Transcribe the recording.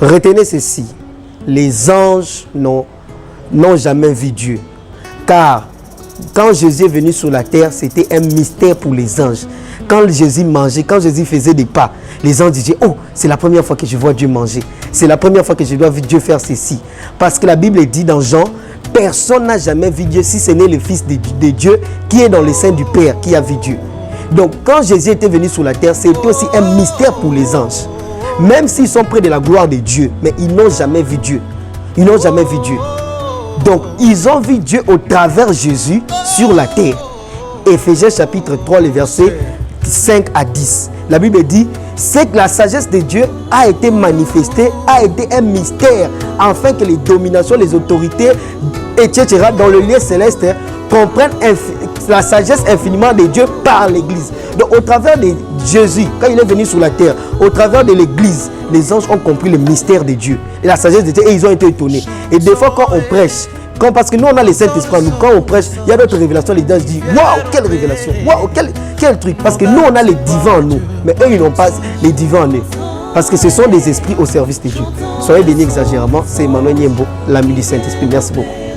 Retenez ceci, les anges n'ont jamais vu Dieu. Car quand Jésus est venu sur la terre, c'était un mystère pour les anges. Quand Jésus mangeait, quand Jésus faisait des pas, les anges disaient, oh, c'est la première fois que je vois Dieu manger. C'est la première fois que je dois voir Dieu faire ceci. Parce que la Bible dit dans Jean, personne n'a jamais vu Dieu si ce n'est le Fils de Dieu qui est dans le sein du Père qui a vu Dieu. Donc quand Jésus était venu sur la terre, c'était aussi un mystère pour les anges. Même s'ils sont près de la gloire de Dieu, mais ils n'ont jamais vu Dieu. Ils n'ont jamais vu Dieu. Donc ils ont vu Dieu au travers Jésus sur la terre. Éphésiens chapitre 3, les versets 5 à 10. La Bible dit, c'est que la sagesse de Dieu a été manifestée, a été un mystère, afin que les dominations, les autorités, etc., dans le lieu céleste, comprennent la sagesse infiniment de Dieu par l'Église. Donc au travers de Jésus, quand il est venu sur la terre, au travers de l'Église, les anges ont compris le mystère de Dieu et la sagesse de Dieu, et ils ont été étonnés. Et des fois quand on prêche, parce que nous on a le Saint-Esprit, nous quand on prêche, il y a d'autres révélations, les anges disent waouh, quelle révélation, waouh, quel truc, parce que nous on a les divins en nous, mais eux ils n'ont pas les divins en eux, parce que ce sont des esprits au service de Dieu. Soyez bénis exagérément. C'est Emmanuel Niembo, l'ami du Saint-Esprit. Merci beaucoup.